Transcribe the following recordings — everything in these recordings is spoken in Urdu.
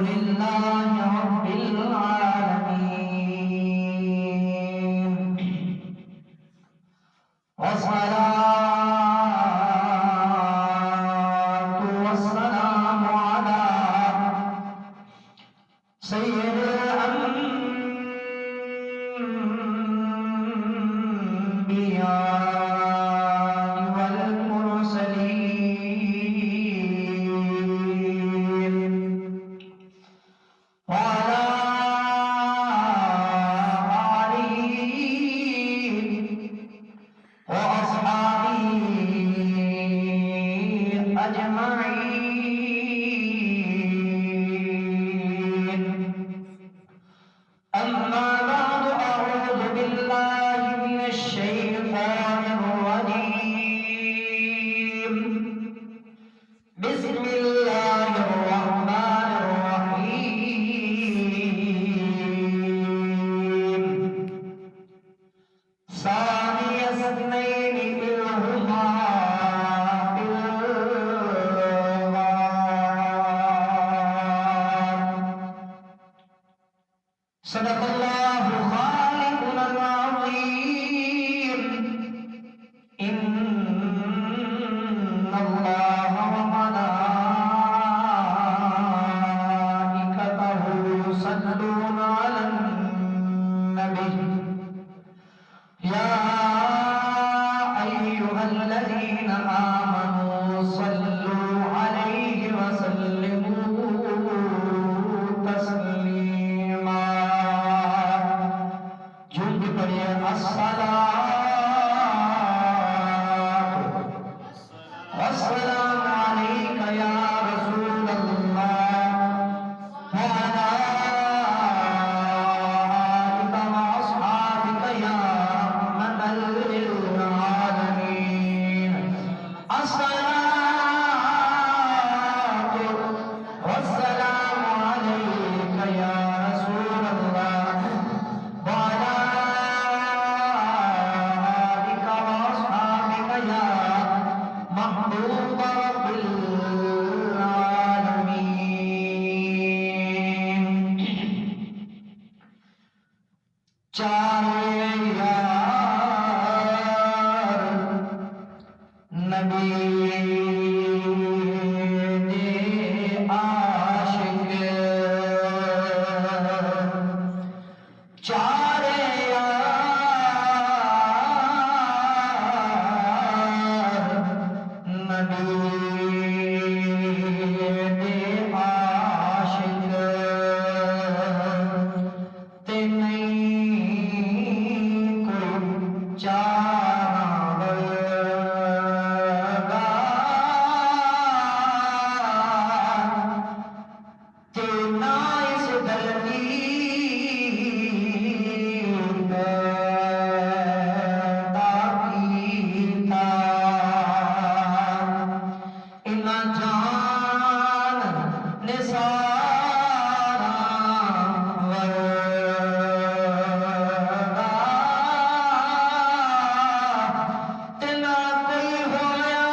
لله رب العالمين والصلاة والسلام على سيد الأنبياء والمرسلين وعلى آله وأصحابه أجمعين. أما بعد، أعوذ بالله من الشيطان الرجيم. بسم الله الرحمن الرحيم. ثاني اثنين إذ هما في الغار. صدق الله خالقنا العظيم. إن الله وملائكته يصلون على النبي يا أيها الذين آمنوا صلوا عليه وسلموا تسليما. جھوم پڑھیے الصلاة والسلام عليك يا رسول الله وعلى آلك وأصحابك يا رحمة للعالمين. الصلاة والسلام عليك يا رسول الله وعلى آلك وأصحابك يا محبوب رب العالمين. چارے یار نبی دے عاشق، چارے یار نبی دے عاشق تے نہیں کوئی چارہ ورگا تے نہ اس دھرتی پیدا کیتا. انہا جان نثارا ورگا تے نہ کوئی ہویا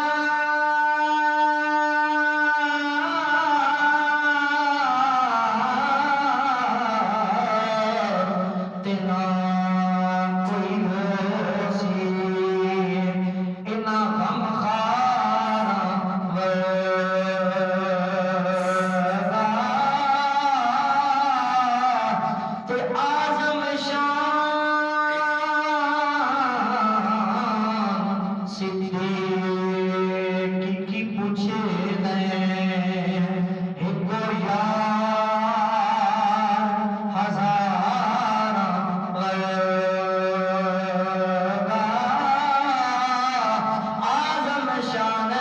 تے نہ کوئی ہوسی. انہا غمخارا ورگا تے اعظم شان صدیق کی پوچھے دیں ایک یار ہزارہ ورگا. اعظم شان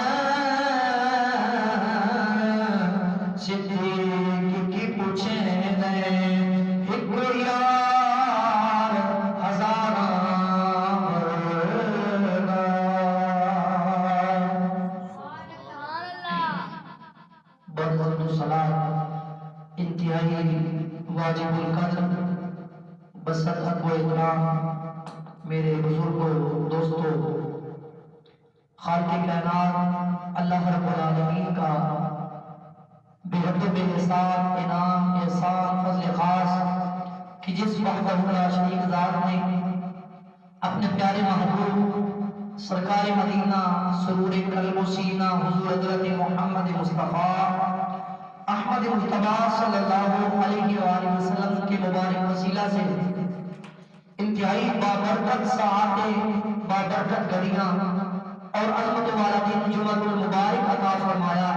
صدیق کی پوچھے دیں ایک یار ہزارہ ورگا. بہت صلاۃ انتہائی واجب القدر بسط حق و احترام میرے بزرگوں، دوستوں، خالق کائنات اللہ رب العالمین کا بے حد و بے حساب انعام کہ جس وحدہ لا شریک ذات نے اپنے پیارے محبوب سرکار مدینہ سرور قلب و سینہ حضور حضرت محمد مصطفیٰ احمد مجتبیٰ صلی اللہ علیہ وآلہ وسلم کے مبارک وسیلہ سے انتہائی بابرکت ساعتیں، بابرکت گھڑیاں اور عظمت والا دن جمعۃ المبارک عطا فرمایا۔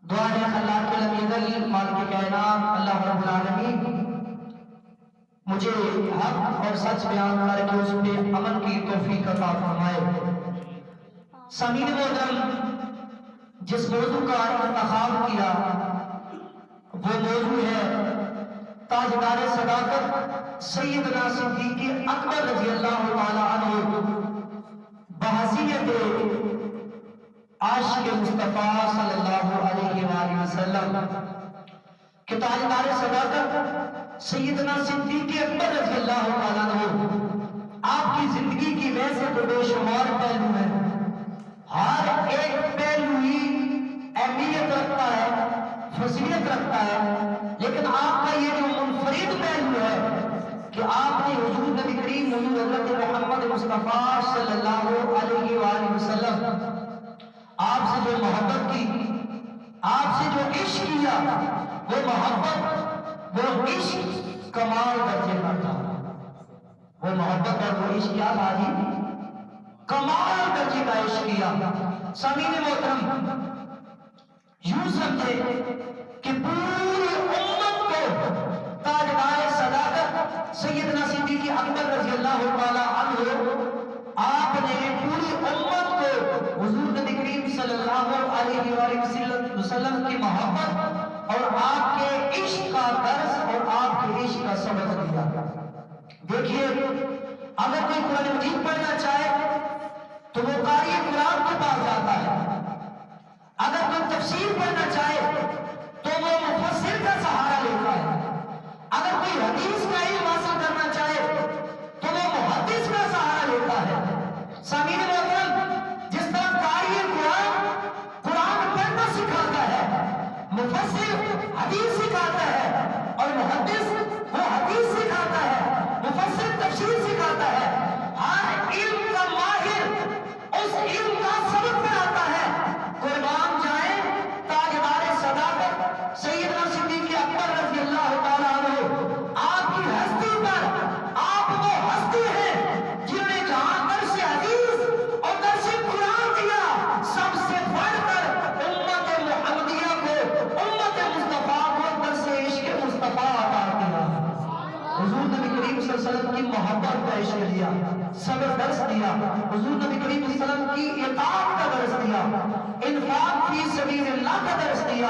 دعا ہے اللہ کے لم مالک کائنات اللہ رب العالمین مجھے حق اور سچ بیان کر کے اس پہ عمل کی توفیق عطا فرمائے۔ سامعین محترم، جس موضوع کا انتخاب کیا وہ موضوع ہے تاجدار صداقت سیدنا صدیق اکبر رضی اللہ تعالی عنہ بحیثیت عاشق مصطفیٰ صلی اللہ علیہ وآلہ وسلم کہ تاجدار صداقت سیدنا صدیق اکبر رضی اللہ تعالیٰ عنہ آپ کی زندگی کی ویسے تو بے شمار پہلو ہیں، ہر ایک پہلو ہی اہمیت رکھتا ہے، فضیلت رکھتا ہے، لیکن آپ کا یہ جو منفرد پہلو ہے کہ آپ نے حضور نبی کریم حضور حضرت محمد مصطفیٰ صلی اللہ علیہ وآلہ وسلم آپ سے جو محبت کی، آپ سے جو عشق کیا، وہ محبت وہ عشق کمال درجے کا تھا۔ وہ محبت اور وہ عشق کیا تھا جی؟ کمال درجے کا عشق کیا۔ سامعین محترم، یوں سمجھے کہ پوری امت کو تاجدار صداقت سیدنا صدیق اکبر رضی اللہ تعالی عنہ آپ نے پوری امت کو حضور نبی کریم صلی اللہ علیہ وآلہ وسلم کی محبت اور آپ کے عشق کا درس اور آپ کے عشق کا سبق دیا۔ دیکھیے، اگر کوئی قرآن مجید پڑھنا چاہے تو وہ قاری قرآن کے پاس جاتا ہے، اگر کوئی تفسیر پڑھنا چاہے تو وہ مفسر کا سہارا لیتا ہے، اگر کوئی حدیث کا علم حاصل کرنا چاہے تو وہ محدث کا سہارا لیتا ہے۔ سامعین محترم، جس طرح قاری قرآن قرآن پڑھنا سکھاتا ہے، مفسر حدیث سکھاتا ہے، اور محدث وہ حدیث سکھاتا ہے، مفسر تفسیر سکھاتا ہے، ہر علم کا ماہر اس علم کا سبق پڑھاتا ہے۔ قربان جائیں تاجدار صداقت سیدنا صدیق اکبر رضی اللہ تعالیٰ عنہ آپ کی ہستی پر، آپ وہ ہستی ہیں جنہوں نے جہاں درس حدیث اور درس قرآن دیا، سب سے بڑھ کر امت محمدیہ کو، امت مصطفیٰ کو درس عشق مصطفیٰ عطا کیا۔ حضور نبی کریم صلی اللہ علیہ وسلم کی محبت کا عشق دیا، صبر درس دیا، حضور نبی کریم صلی اللہ علیہ وسلم کی اطاعت کا درس دیا، انفاق فی سبیل اللہ کا درس دیا۔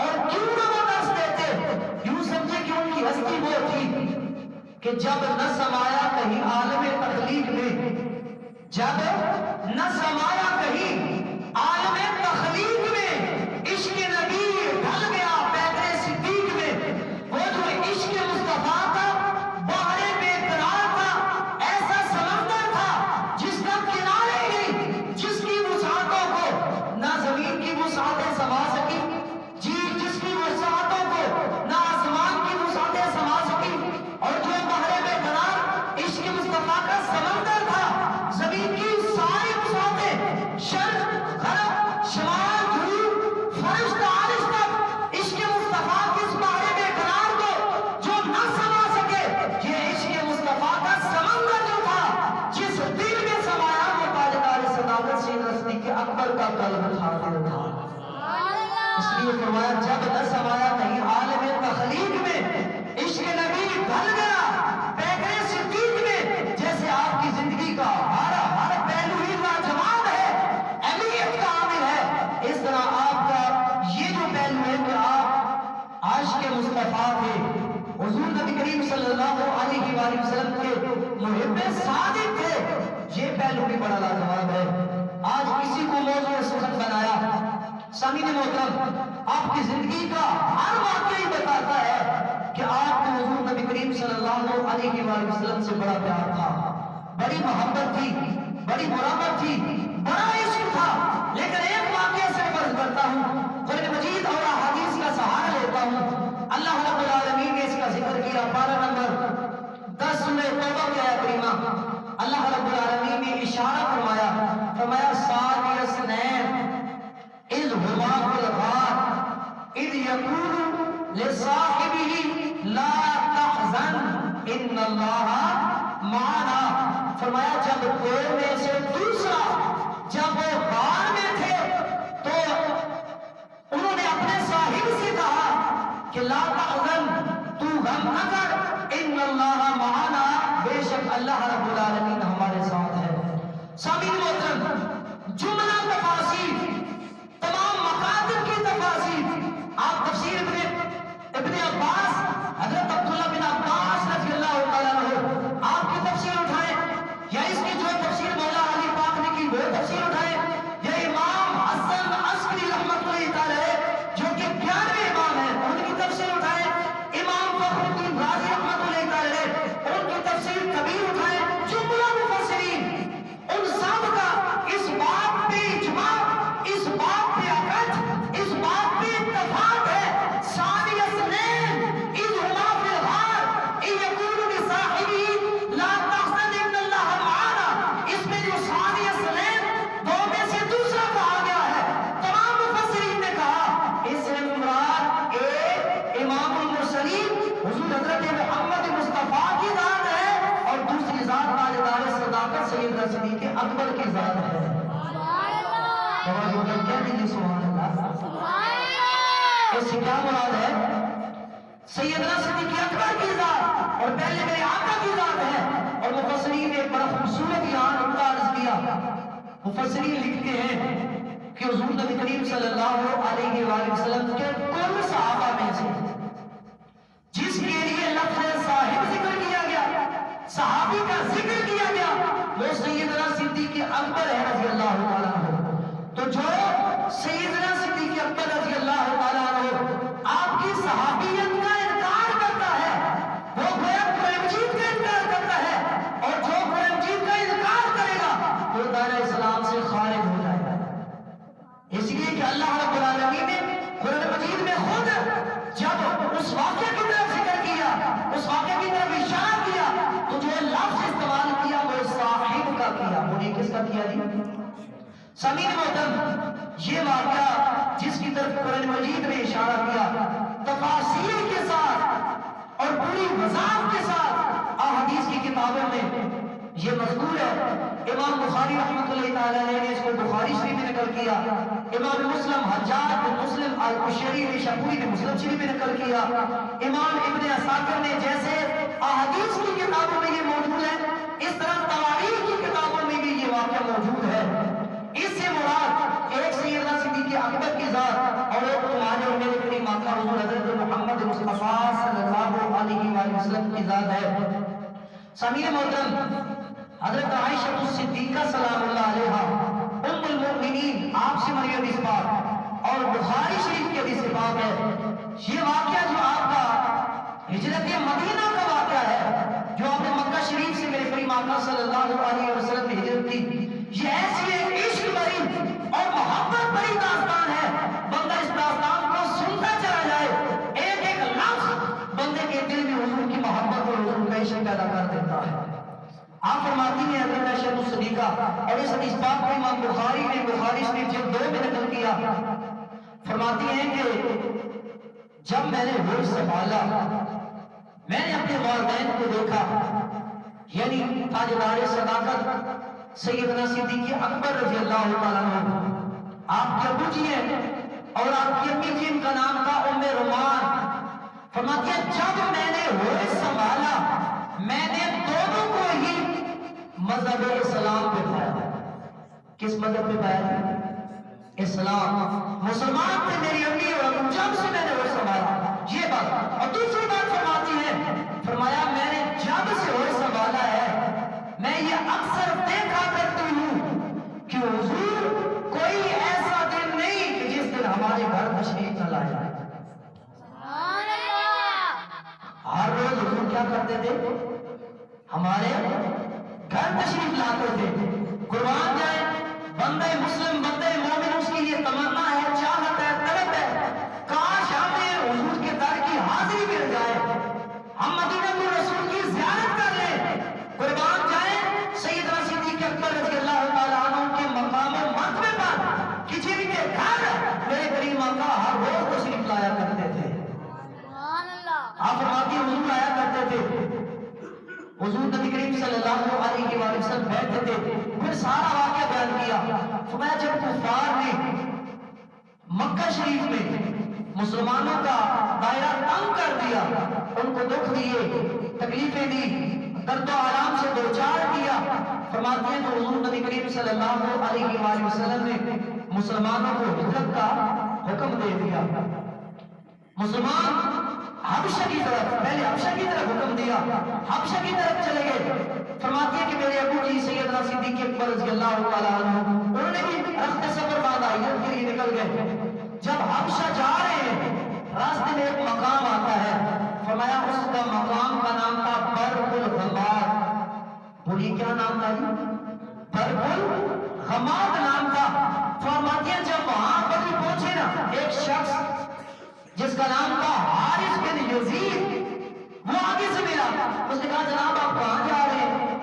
اور کیوں نہ وہ درس دیتے؟ یوں سمجھے کہ ان کی ہستی وہ تھی کہ جب نہ سمایا کہیں عالم تخلیق میں، جب نہ سمایا کہیں عالم تخلیق میں، عشق نبی ڈھل گیا پیکر صدیق میں۔ وہ جو عشق مصطفیٰ کا بحر بے قرار تھا، ایسا سمندر تھا جس کا کنارے ہی، جس کی وسعتوں کو نہ زمین کی وسعتیں سما سکی، جی جس کی وسعتوں کو نہ آسمان کی وسعتیں سما سکی، اور جو بحر بے قرار عشق مصطفیٰ کا سمندر تھا، زمین کی ساری وسعتیں، شرق غرب شمال جنوب فرش تعارش تک عشق مصطفیٰ کی اس بحر بے قرار کو جو نہ سما سکے، یہ عشق مصطفیٰ کا سمندر جو تھا جس دل میں سمایا، وہ تاجدار صداقت سیدنا صدیق اکبر کا قلب حاضر تھا۔ اس لیے فرمایا جب نہ سمایا کہیں عالم تخلیق میں، عشق نبی ڈھل گیا پیکر صدیق میں۔ جیسے آپ کی زندگی کا ہر پہلو ہی لاجواب ہے، اہمیت کا عامل ہے، اس طرح آپ کا یہ جو پہلو ہے کہ آپ عاشق مصطفیٰ تھے، حضور نبی کریم صلی اللہ علیہ وآلہ وسلم کے محب صادق تھے، یہ پہلو بھی بڑا لاجواب ہے۔ آج کسی کو موضوع سخن بنایا، سامعین محترم، آپ کی زندگی کا ہر واقعہ بتاتا ہے کہ آپ کو حضور نبی کریم صلی اللہ علیہ وآلہ وسلم سے بڑا پیار تھا، بڑی محبت تھی، بڑی مرامت تھی، بڑا عشق تھا۔ لیکن ایک واقعہ سے فرض کرتا ہوں، قرآن مجید اور احادیث کا سہارا لیتا ہوں، اللہ رب العالمین نے اس کا ذکر کیا کا پارہ نمبر 10 سورہ توبہ کی آیت کریمہ اللہ رب العالمین نے اشارہ فرمایا ثانی اثنین اذ ہما فی الغار اذ یقول لصاحبہ لا تحزن ان اللہ معنا. فرمایا جب دو میں سے دوسرا جب وہ غار میں تھے تو انہوں نے اپنے صاحب سے کہا کہ لا تحزن تو غم نہ کر ان اللہ معنا بے شک اللہ رب العالمین ہمارے ساتھ ہے. سامعین محترم جملہ تفاسیر تمام مکاتب کی تفاسیر آپ تفسیر ابن عباس حضرت عبداللہ بن عباس رضی اللہ تعالیٰ عنہ آپ کی تفسیر اٹھائیں یا اس کی جو تفسیر مولا علی پاک نے کی وہ تفسیر اٹھائیں یا امام حسن عسکری رحمۃ اللہ تعالیٰ جو کہ 11ویں امام ہیں ان کی تفسیر اٹھائیں, امام فخر الدین رازی رحمۃ اللہ تعالیٰ ان کی تفسیر کبیر اٹھائیں. جملہ مفسرین ان سب کا اس بات پہ اجماع, اس بات پہ عقد, اس بات پہ اتفاق ہے ثانی اثنین اذ ہما فی الغار اذ یقول لصاحبہ لا تحزن ان اللہ معنا. اس میں جو ثانی اثنین دو میں سے دوسرا کہا گیا ہے تمام مفسرین نے کہا اس سے مراد ایک امام المرسلین حضور حضرت محمد مصطفیٰ کی ذات ہے اور دوسری ذات تاجدار صداقت سیدنا صدیق اکبر کی ذات ہے. سبحان اللہ. اس سے کیا مراد ہے؟ سیدنا صدیق اکبر کی ذات اور پہلے میرے آقا کی ذات ہے. اور مفسرین نے بڑا خوبصورت یہاں ان کا عرض کیا. مفسرین لکھتے ہیں کہ حضور نبی کریم صلی اللہ علیہ وآلہ وسلم کے کل صحابہ میں سے جس کے لیے لفظ صاحب ذکر کیا گیا, صحابی کا ذکر کیا گیا, وہ سیدنا صدیق اکبر ہے رضی اللہ تعالیٰ عنہ. تو جو سیدنا صدیق اکبر رضی اللہ تعالیٰ عنہ آپ کی صحابیت کا انکار کرتا ہے وہ گویا قرآن مجید کا انکار کرتا ہے, اور جو قرآن مجید کا انکار کرے گا وہ دائرہ اسلام سے خارج ہو جائے گا. اس لیے کہ اللہ رب العالمین نے قرآن مجید میں خود جب اس واقعے کی طرف ذکر کیا, اس واقعے کی طرف اشارہ کیا, تو جو لفظ استعمال کیا وہ صاحب کا کیا. وہ نے کس کا کیا جی؟ سامعین محترم یہ واقعہ جس کی طرف قرآن مجید نے اشارہ کیا تفاسیر کے ساتھ اور پوری وضاحت کے ساتھ احادیث کی کتابوں میں یہ مذکور ہے. امام بخاری رحمۃ اللہ تعالیٰ نے اس کو بخاری شریف میں نقل کیا, امام مسلم حجاج بن مسلم القشیری نے شاپوری نے مسلم شریف میں نقل کیا, امام ابن عساکر نے جیسے احادیث کی کتابوں میں یہ موجود ہے اس طرح تواریخ کی کتابوں میں بھی یہ واقعہ موجود ہے. اس سے مراد ایک سیدنا صدیق اکبر کی ذات اور ایک تمہارے اور میرے کریم آقا حضور حضرت محمد مصطفیٰ صلی اللہ علیہ وآلہ وسلم کی ذات ہے. سامعین محترم حضرت عائشہ الصدیقہ سلام اللہ علیہا ام المؤمنین آپ سے مروی حدیث پاک اور بخاری شریف کی حدیث پاک ہے. یہ واقعہ جو آپ کا ہجرت مدینہ کا واقعہ ہے جو آپ نے مکہ شریف سے میرے کریم آقا صلی اللہ علیہ وسلم نے ہجرت کی, یہ ایسی ایک عشق بری اور محبت بری داستان ہے. بندہ اس داستان کو سنتا چلا جائے, ایک ایک لفظ بندے کے دل میں حضور کی محبت اور حضور کا عشق پیدا کر دیتا ہے. آپ فرماتی ہیں حضرت عائشہ الصدیقہ, اور اس حدیث پاک کو امام بخاری نے بخاری شریف جلد 2 میں نقل کیا, فرماتی ہیں کہ جب میں نے ہوش سنبھالا میں نے اپنے والدین کو دیکھا, یعنی تاجدار صداقت سیدنا صدیق اکبر رضی اللہ تعالیٰ عنہ, آپ کے ابو جی ہیں اور آپ کی امی جی, ان کا نام تھا ام رومان. فرماتی ہے جب میں نے ہوش سنبھالا میں نے دونوں کو ہی مذہب اسلام پہ پایا. کس مذہب پہ پایا؟ اسلام. مسلمان تھے میری امی اور ابو جب سے میں نے ہوش سنبھالا, یہ بات. اور دوسری بات فرماتی ہے, فرمایا میں نے جب سے ہوش سنبھالا ہے میں یہ اکثر دیکھا کرتی ہوں کہ حضور کوئی ایسا دن نہیں کہ جس دن ہمارے گھر تشریف نہ لائے. ہر روز حضور کیا کرتے تھے؟ ہمارے گھر تشریف لاتے تھے. قربان جائے بندے مسلم بندے مومن اس کے لیے تمنا ہے, چاہت ہے, طلب ہے, کاش ہمیں حضور کے در کی حاضری مل جائے. ہم حضور نبی کریم صلی اللہ علیہ وآلہ وسلم بیٹھے تھے، پھر سارا واقعہ بیان کیا۔ فرمایا جب کفار نے مکہ شریف میں مسلمانوں کا دائرہ تنگ کر دیا، ان کو دکھ دیے، تکلیفیں دی، درد و آرام سے دوچار کیا، فرماتے ہیں تو حضور نبی کریم صلی اللہ علیہ وآلہ وسلم نے مسلمانوں کو ہجرت کا حکم دے دیا۔ مسلمان حبشہ کی طرف، پہلے حبشہ کی طرف حکم دیا، حبشہ کی طرف چلے گئے۔ فرماتے ہیں کہ میرے ابو جی سیدنا صدیق اکبر رضی اللہ تعالیٰ عنہ، انہوں نے بھی رخت سفر باندھا، ہجرت کے لیے نکل گئے۔ جب حبشہ جا رہے ہیں، راستے میں ایک مقام آتا ہے، فرمایا اس کا مقام کا نام تھا برق الغماد۔ بولیے کیا نام تھا جی؟ برق الغماد نام تھا۔ فرماتے ہیں جب وہاں پر بھی پہنچے نا، ایک شخص جس کا نام تھا حارث بن یزید، وہ آگے سے ملا۔ اس نے کہا جناب آپ کہاں جا رہے ہیں؟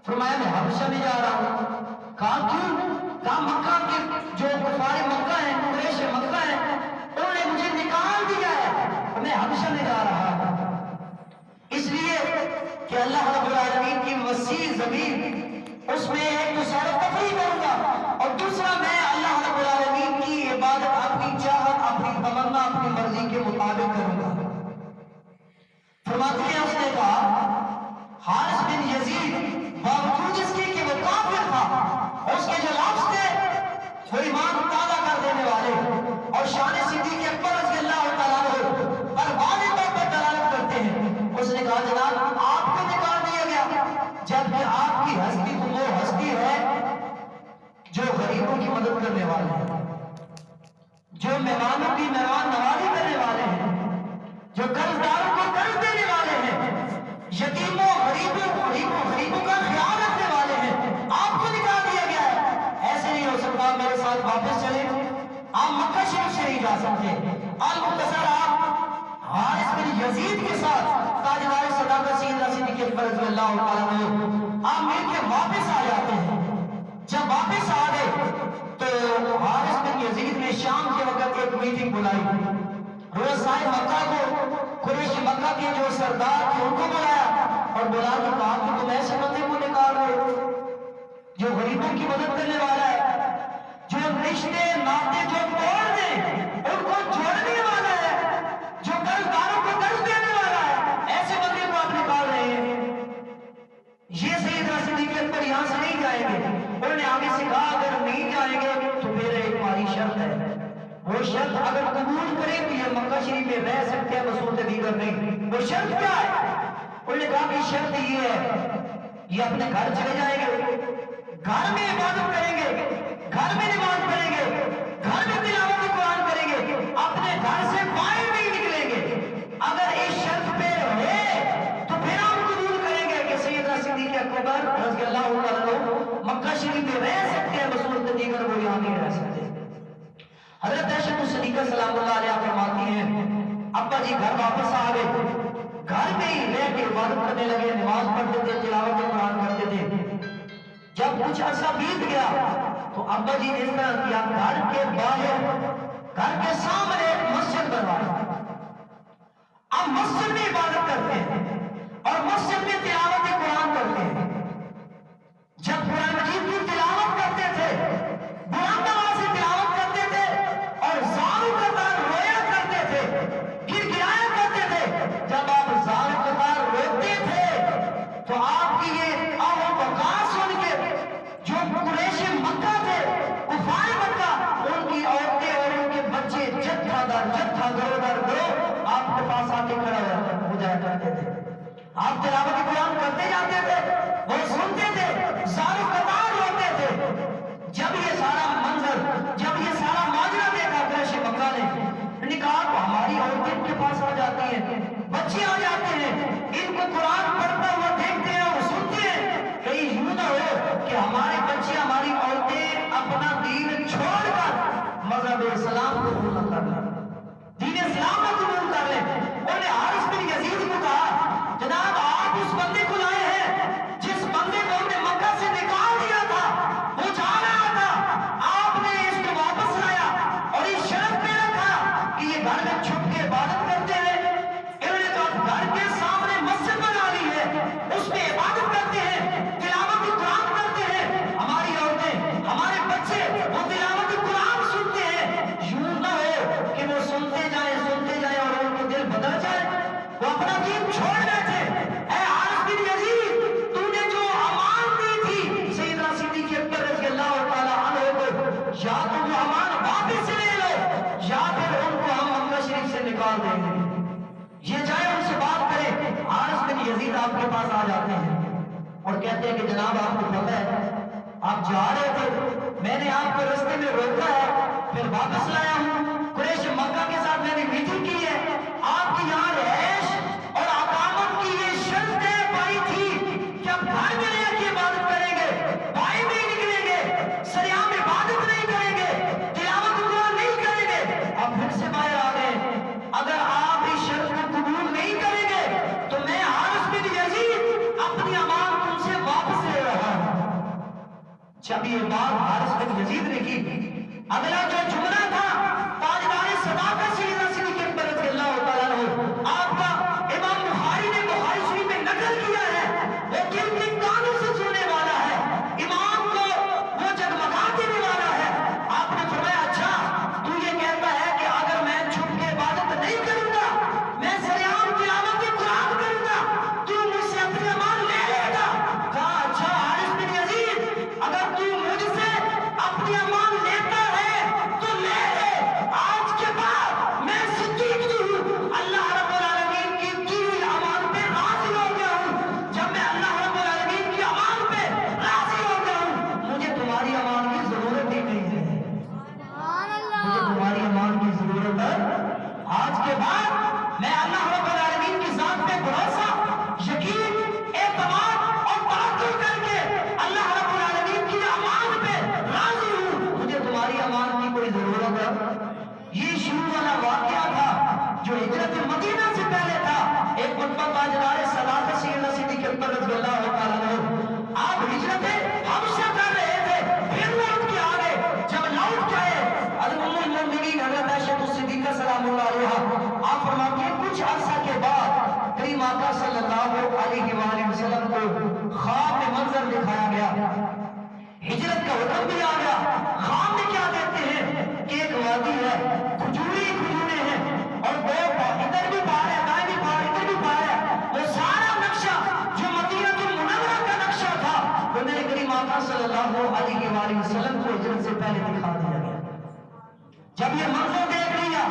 فرمایا میں حبشہ میں جا رہا ہوں۔ کہا کیوں؟ کہا مکہ کے جو کفار مکہ ہیں، قریش مکہ ہیں، انہوں نے مجھے نکال دیا ہے، میں حبشہ میں جا رہا ہوں، اس لیے کہ اللہ رب العالمین کی وسیع زمین، اس میں ایک تو سیر و تفریح کروں گا، اور دوسرا میں اللہ رب العالمین کی عبادت اپنی چاہت، اپنی تمنا، اپنی مرضی کے مطابق کروں گا۔ فرماتے ہیں اس نے کہا حارث بن یزید باوجود اس کے کہ وہ کافر تھا، اس کے جو لفظ تھے وہ ایمان تازہ کر دینے والے اور شان صدیق اکبر رضی اللہ تعالیٰ عنہ پر واضح طور پر دلالت کرتے ہیں۔ اس نے کہا جناب آپ کو نکال دیا گیا، جبکہ آپ کی ہستی تو وہ ہستی ہے جو غریبوں کی مدد کرنے والے ہیں، جو مہمانوں کی مہمان نوازی کرنے والے ہیں، جو قرض داروں کو قرض دینے والے ہیں، یتیموں غریبوں کا خیال رکھنے والے ہیں، آپ کو نکال دیا گیا ہے۔ ایسے نہیں ہو سکتا، میرے ساتھ واپس چلیں، آپ مکہ شریف سے نہیں جا سکتے۔ المختصر آپ حارث بن یزید کے ساتھ تاجدار صداقت سیدنا صدیق اکبر رضی اللہ تعالیٰ عنہ آپ مل کے واپس آ جاتے ہیں۔ جب واپس آ گئے تو حارث بن یزید نے شام کے وقت ایک میٹنگ بلائی، رؤسائے مکہ کو، قریش مکہ کے جو سردار تھے ان کو بلایا اور بلا کے کہا کہ تم ایسے بندے کو نکال رہے ہو جو غریبوں کی مدد کرنے والا ہے، جو رشتے ناطے جو توڑ دے ان کو جوڑنے والا ہے، جو قرض داروں کو قرض دینے والا ہے، ایسے بندے کو آپ نکال رہے ہیں۔ یہ سیدنا صدیق اکبر یہاں سے نہیں جائیں گے۔ انہوں نے آگے سے کہا اگر نہیں جائیں گے تو پھر ایک ہماری شرط ہے، وہ شرط اگر قبول کریں تو یہ مکہ شریف میں رہ سکتے ہیں، بصورت دیگر نہیں۔ وہ شرط کیا ہے؟ انہوں نے کہا کہ شرط یہ ہے، یہ اپنے گھر چلے جائیں گے، گھر میں عبادت کریں گے، گھر میں نماز پڑھیں گے، گھر میں تلاوت قرآن کریں گے، اپنے گھر سے باہر نہیں نکلیں گے۔ اگر اس شرط پہ رہے تو پھر ہم قبول کریں گے کہ سیدنا صدیق اکبر رضی اللہ عنہ مکہ شریف میں رہ سکتے ہیں، بصورت دیگر وہ یہاں نہیں رہ سکتے۔ حضرت عائشہ صدیقہ سلام اللہ علیہ فرماتی ہیں ابا جی گھر واپس آ گئے، گھر میں ہی رہ کے عبادت کرنے لگے، نماز پڑھتے تھے، تلاوت قرآن کرتے تھے۔ جب کچھ عرصہ بیت گیا تو ابا جی نے اس طرح کیا، گھر کے باہر، گھر کے سامنے ایک مسجد بنوائی۔ اب مسجد میں عبادت کرتے ہیں اور مسجد میں تلاوت قرآن کرتے ہیں۔ جب قرآن مجید کی تلاوت کرتے تھے، بلند آواز سے تلاوت کرتے تھے اور زارو قطار رویا کرتے تھے، گڑگڑایا کرتے تھے۔ جب آپ زارو قطار روتے تھے تو آپ کی یہ آہ و بکا سن کے جو قریش مکہ تھے، کفار مکہ، ان کی عورتیں اور ان کے بچے جتھا گرو در گرو آپ کے پاس آ کے کھڑا ہو جایا کرتے تھے۔ آپ تلاوت قرآن کرتے جاتے تھے، وہ سنتے تھے، زارو قطار روتے تھے۔ جب یہ سارا منظر، جب یہ سارا ماجرا دیکھا قریش مکہ نے کہا تو ہماری عورتیں ان کے پاس آ جاتی ہیں، بچے آ جاتے ہیں، ان کو قرآن پڑھتا ہوا دیکھتے ہیں اور سنتے ہیں، کہیں یوں نہ ہو کہ ہمارے بچے، ہماری عورتیں اپنا دین چھوڑ کر مذہب اسلام کو قبول کر لیں، دین اسلام کو قبول کر لیں۔ انہوں نے حارث بن یزید کو کہا جناب آپ اس بندے کو لائے ہیں جس بندے کو ہم نے مکہ سے نکال نکال دیں گے، یہ جائے ان سے بات کرے۔ حارث بن یزید آپ کے پاس آ جاتے ہیں اور کہتے ہیں کہ جناب آپ کو پتہ ہے آپ جا رہے تھے، میں نے آپ کو رستے میں روکا ہے، پھر واپس لایا ہوں، قریش مکہ کے ساتھ میں نے میٹنگ کی ہے، آپ کی یہاں رہائش اور اقامت کی یہ شرط طے پائی تھی کہ آپ گھر میں رہ کے عبادت کریں گے، باہر نہیں نکلیں گے، سریام عبادت نہیں کریں گے، تلاوت قرآن نہیں کریں گے، آپ پھر سے باہر آ گئے۔ اگر آپ اس شرط کو قبول نہیں کریں گے تو میں حارث بن یزید اپنی امان تم سے واپس لے رہا ہوں۔ جب یہ بات حارث بن یزید نے کی، اگلا جو جملہ تھا تاجدار صداقت سیدنا صدیق اکبر رضی اللہ تعالیٰ عنہ، آپ کا امام بخاری نے بخاری شریف میں نقل کیا ہے، وہ دل کے کانوں سے سننے والا ہے، امام کو وہ جگمگا دینے والا ہے۔ آپ نے فرمایا اچھا تو یہ کہتا ہے کہ اگر میں چھپ کے عبادت نہیں کروں گا، میں سریعام تلاوت قرآن کروں گا، تو مجھ سے اپنی امان لے لے گا؟ کہا اچھا حارث بن یزید اگر تو مجھ سے اپنی امان لیتا ہے تو لے لے، آج کے بعد میں صدیق جو ہوں اللہ رب العالمین کی دی ہوئی امان پہ راضی ہو گیا ہوں۔ جب میں اللہ رب العالمین کی امان پہ راضی ہو گیا ہوں، مجھے تمہاری امان کی ضرورت ہی نہیں ہے، مجھے تمہاری امان کی ضرورت ہے۔ آج کے بعد میں اللہ رب العالمین کی ذات پہ بھروسہ، یقین، اعتماد اور توکل کر کے اللہ رب العالمین کی امان پہ راضی ہوں، مجھے تمہاری امان کی کوئی ضرورت ہے۔ یہ شروع والا واقعہ تھا جو ہجرت مدینہ سے پہلے تھا۔ ایک مرتبہ تاجدار صداقت سیدنا صدیق اکبر رضی اللہ تعالیٰ عنہ آپ ہجرت حبشہ کر رہے تھے، پھر لوٹ کے آ گئے۔ جب لوٹ کے آئے حضرت ام المؤمنین حضرت عائشہ صدیقہ سلام اللہ علیہا آپ فرماتی ہیں کچھ عرصہ کے بعد کریم آقا صلی اللہ علیہ وآلہ وسلم کو خواب میں منظر دکھایا گیا، ہجرت کا حکم بھی آ گیا۔ خواب میں کیا دیکھتے ہیں کہ ایک وادی ہے، کھجورے کھجورے ہیں اور دو ادھر بھی پہاڑ ہے، دائیں بھی پہاڑ، ادھر بھی پہاڑ ہے۔ وہ سارا نقشہ جو مدینہ المنورہ کا نقشہ تھا وہ میرے کریم آقا صلی اللہ علیہ وآلہ وسلم کو ہجرت سے پہلے دکھا دیا گیا۔ جب یہ منظر دیکھ لیا،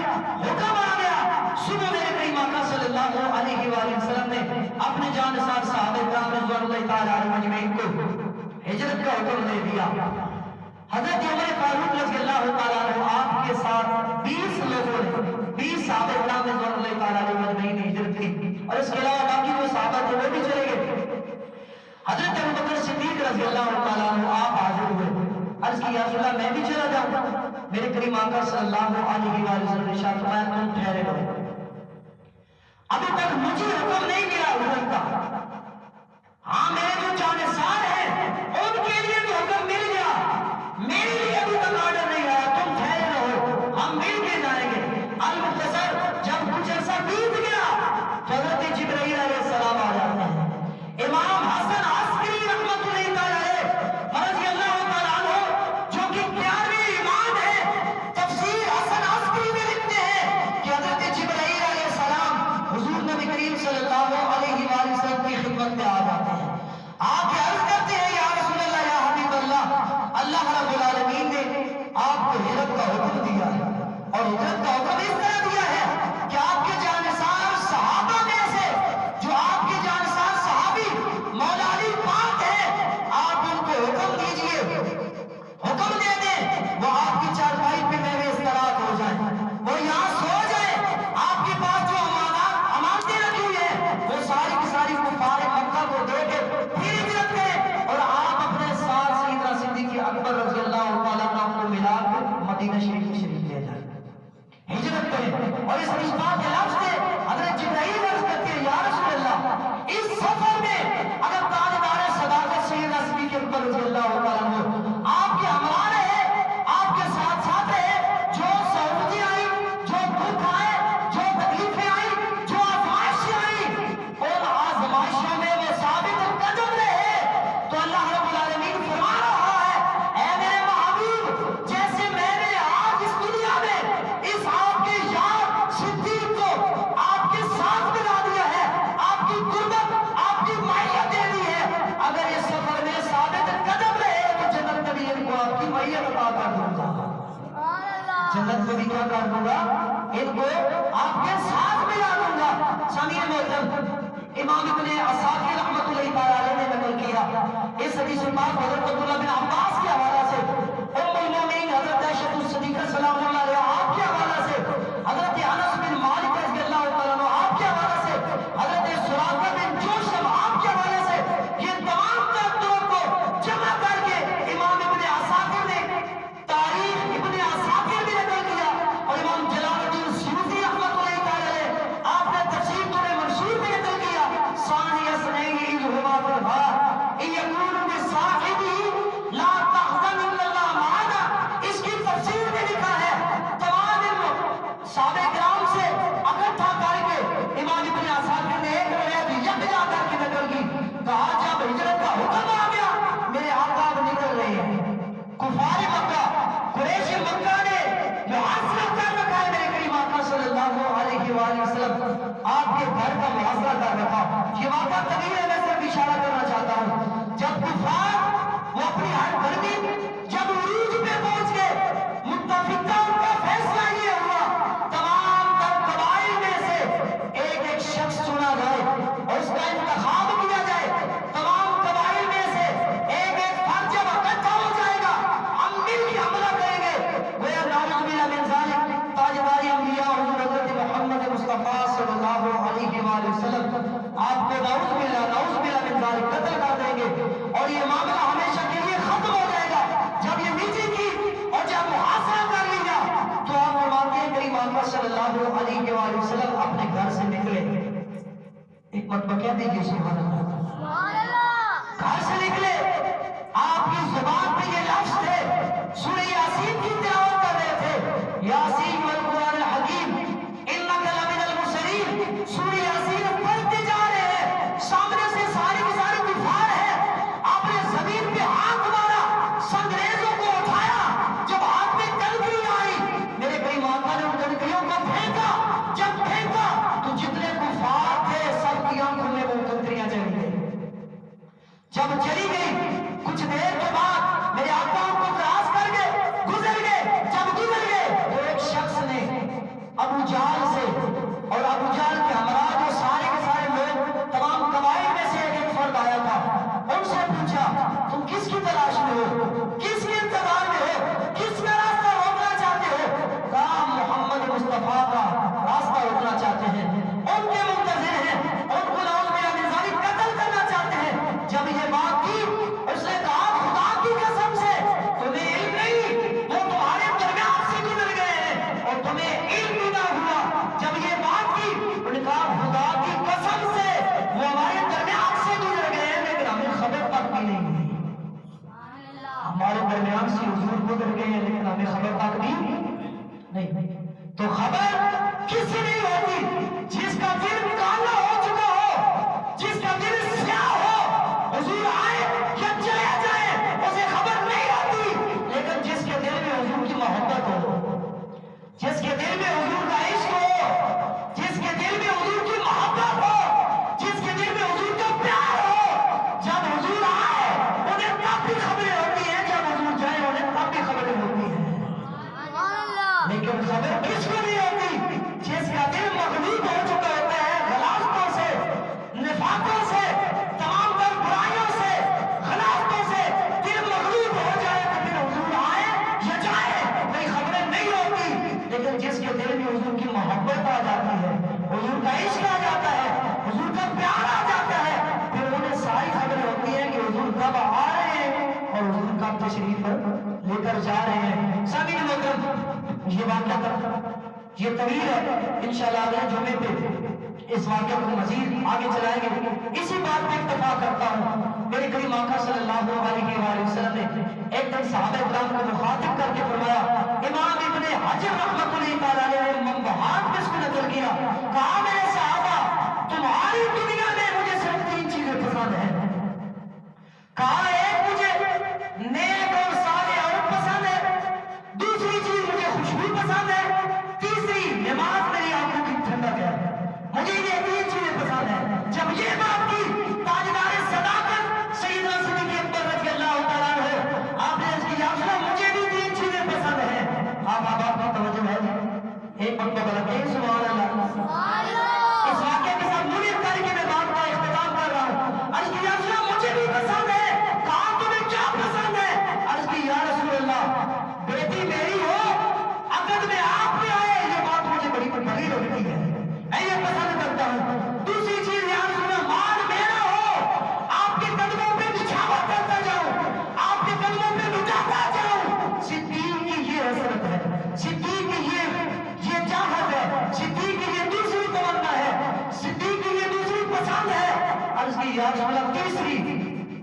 حکم آ گیا، صبح میرے کریم آقا صلی اللہ علیہ وآلہ وسلم نے اپنے جانثار صحابہ کرام رضوان اللہ تعالیٰ علیہم اجمعین کو ہجرت کا حکم دے دیا۔ حضرت عمر فاروق رضی اللہ تعالیٰ عنہ آپ کے ساتھ 20 لوگوں نے 20 صحابہ کرام رضوان اللہ تعالیٰ علیہم اجمعین نے ہجرت کی، اور اس کے علاوہ باقی جو صحابہ تھے وہ بھی چلے گئے۔ حضرت ابوبکر صدیق رضی اللہ تعالیٰ عنہ آپ حاضر ہوئے، عرض کی یا رسول اللہ میں بھی چلا جاؤں؟ میرے کریم آقا صلی اللہ علیہ وآلہ وسلم نے ارشاد فرمایا تم ٹھہرے رہو، ابھی تک مجھے حکم نہیں ملا ہجرت کا۔ ہاں میرے جو جانثار ہیں ان کے لیے تو حکم مل گیا، میرے لیے ابھی تک آرڈر نہیں آیا، تم ٹھہرے رہو، ہم مل کے جائیں گے۔ المختصر جب کچھ عرصہ بیت گیا تو حضرت جبرائیل علیہ السلام آ جاتے ہیں۔ امام حسن عسکری رحمۃ اللہ تعالیٰ علیہ رضی اللہ تعالیٰ عنہ جو کہ 11ویں امام ہے، تفسیر حسن عسکری میں لکھتے ہیں کہ حضرت جبرائیل علیہ السلام حضور نبی کریم صلی اللہ علیہ وآلہ وسلم کی خدمت میں آ جاتے ہیں، آ کے عرض کرتے ہیں یا رسول اللہ یا حبیب اللہ، اللہ رب العالمین نے آپ کو ہجرت کا حکم دیا ہے، اور ہجرت کا حکم اس طرح دیا ہے کہ آپ کے جانثار صحابہ میں سے جو آپ کے جانثار صحابی مولا علی پاک ہیں، آپ ان کو حکم دیجئے، حکم دے دیں وہ آپ کی چارپائی پہ میں استراحت ہو جائیں، وہ یہاں سو جائیں، آپ کے پاس جو امانتیں رکھی ہوئی ہیں وہ ساری کی ساری کفار مکہ کو دے کے پھر ہجرت کریں، اور آپ اپنے ساتھ سیدنا صدیق اکبر رضی اللہ تعالیٰ عنہ کو ملا کر مدینہ شریف لے جائیں، ہجرت کریں۔ اور اس مصباح کے لفظ سے حضرت جبرائیل عرض کرتے ہیں یا رسول اللہ اس سفر میں اگر تاجدار صداقت سیدنا صدیق اکبر رضی اللہ تعالیٰ عنہ آپ کے ہمراہ رہے، آپ کے ساتھ ساتھ رہے، جو سہولتیں آئی، جو دکھ آئے، جو تکلیفیں آئی، جو آزمائشیں آئی، ان آزمائشوں میں وہ ثابت قدم رہے، تو اللہ رب العالمین فرما رہا ہے اے میرے محبوب جیسے میں نے آج اس دنیا میں اس آپ کے یار صدیق کو آپ کے ساتھ ملا دیا ہے، آپ کی قربت، آپ کی معیت دے دی ہے، اگر اس سفر میں ثابت قدم رہے تو جنت میں بھی ان کو آپ کی معیت عطا کر دوں گا، جنت میں بھی کیا کر دوں گا، ان کو آپ کے سامعین محترم، امام ابن عساکر رحمۃ اللہ تعالی نے نقل کیا اس حدیث پاک حضرت عبداللہ بن عباس کے حوالہ سے، ام المومنین حضرت عائشہ الصدیقہ سلام اللہ علیہا آپ کے حوالہ سے، حضرت انس بن مالک رضی اللہ تعالیٰ عنہ آپ کے حوالہ سے، حضرت سراقہ بن جوشم آپ کے حوالے سے، یہ تمام طرق کو جمع کر کے امام ابن عساکر نے تاریخ ابن عساکر بھی نقل کیا، اور امام جلال الدین سیوطی رحمۃ اللہ تعالی آپ نے تفسیر دور منصور میں نقل کیا، ثانی اثنین اذ ہما فی الغار ان یقول بصاحبہ لا تحزن ان اللہ معنا، اس کی تفسیر میں لکھا ہے تمام صحابہ کرام سے اکٹھا کر کے امام ابن عساکر نے ایک روایت یکجا کر کے نقل کی، کہا جب ہجرت کا حکم آ گیا میرے آقا اب نکل رہے ہیں، کفار مکہ قریش مکہ نے محاصرہ کر رکھا ہے میرے کریم آقا صلی اللہ علیہ وآلہ وسلم، آپ کے گھر کا محاصرہ کر رکھا۔ یہ واقعہ طویل ہے، میں صرف اشارہ کرنا چاہتا ہوں، جب کفار وہ اپنی ہر گرمی جب عروج پہ پہنچ گئے، متفقہ ان کا فیصلہ یہ ہوا تمام تر قبائل میں سے ایک شخص چنا جائے اور اس کا انتخاب کیا جائے، تمام قبائل میں سے ایک فرد جب اکٹھا ہو جائے گا ہم مل کے حملہ کریں گے، گویا نعوذ باللہ من ذالک تاجدار انبیاء حضرت محمد مصطفیٰ صلی اللہ علیہ وآلہ وسلم آپ کو نعوذ باللہ من ذالک قتل کر دیں گے، اور یہ معاملہ ہمیشہ کے لیے ختم ہو جائے گا۔ جب یہ میٹنگ کی اور جب محاصرہ کر لیا تو آپ فرماتے ہیں کریم آقا صلی اللہ علیہ وآلہ وسلم اپنے گھر سے نکلے، ایک مرتبہ کہہ دیجیے سبحان اللہ، گھر سے نکلے، آپ کی زبان پہ یہ لفظ تھے، سورہ یاسین کی تلاوت کر رہے تھے، یاسین والقرآن الحکیم انک لمن المرسلین، سورہ یاسین پڑھتے جا رہے ہیں، سامنے سے ساری کی ساری کفار ہے، آپ نے زمین پہ ہاتھ مارا، سنگریزوں کو اٹھایا، جب ہاتھ میں کنکریاں آئی میرے کریم آقا نے ان کنکریوں کو پھینکا، جب پھینکا تو جتنے کفار تھے سب کی آنکھوں میں وہ کنکریاں چلی گئی، جب چلی گئی کچھ دیر کے بعد میرے آقا ان کو کراس کر گئے، گزر گئے، جب گزر گئے تو ایک شخص نے ابو جہل سے اور ابو جہل کے ہمراہ جو سارے کے سارے لوگ تمام قبائل میں سے ایک فرد آیا تھا، ان سے پوچھا تم کس کی تلاش میں ہو، کس کے انتظار میں ہو، کس کا راستہ روکنا چاہتے ہو؟ کہا محمد مصطفیٰ کا راستہ روکنا چاہتے ہیں، ان کے منتظر ہیں، ان کو نعوذ باللہ من ذالک قتل کرنا چاہتے ہیں۔ جب یہ بات کی اس نے کہا خدا کی قسم سے تمہیں علم نہیں، وہ تمہارے درمیان سے گزر گئے ہیں اور تمہیں علم بھی نہ ہوا۔ جب یہ بات کی انہوں نے کہا خدا کی قسم سے وہ ہمارے درمیان سے گزر گئے ہیں لیکن ہمیں خبر تک بھی نہیں ہوئی، ہمارے درمیان سے حضور گزر گئے ہیں لیکن ہمیں خبر تک بھی نہیں۔ تو خبر کس سے نہیں ہوتی؟ جس کا دل کالا ہو چکا ہو، جس کا دل سیاہ ہو، حضور آئے یا چلے جائے اسے خبر نہیں ہوتی، لیکن جس کے دل میں حضور کی محبت ہو، جس کے دل میں حضور کا عشق ہو، جس کے دل میں حضور کی محبت ہو، جس کے دل میں حضور کا پیار ہو، جب حضور آئے انہیں تب بھی خبریں ہوتی ہیں، جب حضور جائے انہیں تب بھی خبریں ہوتی ہیں، لیکن خبر کس کو نہیں ہوتی؟ جس کا دل مغلوب ہو چکا ہوتا ہے غلاظتوں سے، نفاقوں سے، تمام تر برائیوں سے، غلاظتوں سے دل مغلوب ہو جائے تو پھر حضور آئے یا جائے کوئی خبریں نہیں ہوتی، لیکن جس کے دل میں حضور کی محبت آ جاتی ہے، حضور کا عشق آ جاتا ہے، حضور کا پیار آ جاتا ہے، پھر انہیں ساری خبریں ہوتی ہیں کہ حضور کب آ رہے ہیں اور حضور کب تشریف لے کر جا رہے ہیں۔ سامعین محترم، یہ واقعہ یہ طویل ہے، انشاءاللہ اگلے جمعے پہ اس واقعے کو مزید آگے چلائیں گے۔ اسی بات پہ اکتفا کرتا ہوں، میرے کریم آقا صلی اللہ علیہ وآلہ وسلم نے ایک دن صحابہ کرام کو مخاطب کر کے فرمایا، امام ابن حجر رحمۃ اللہ تعالیٰ نے منبعات میں اس کو نقل کیا، کہا میرے صحابہ تمہاری دنیا میں مجھے صرف 3 چیزیں پسند ہیں، کہا ایک مجھے نیک اور صالح عورت پسند ہے، دوسری چیز مجھے خوشبو پسند ہے، تیسری نماز میری آنکھوں کی ٹھنڈک ہے، مجھے یہ 3 چیزیں پسند ہیں۔ جب یہ بات کی تاجدار صداقت سیدنا صدیق اکبر رضی اللہ تعالیٰ عنہ آپ نے اس کی یافلہ مجھے بھی 3 چیزیں پسند ہیں۔ آپ آپ توجہ ہے ایک وقت بلکہ سبحان اللہ، اس واقعے کے ساتھ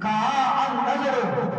کہا النظر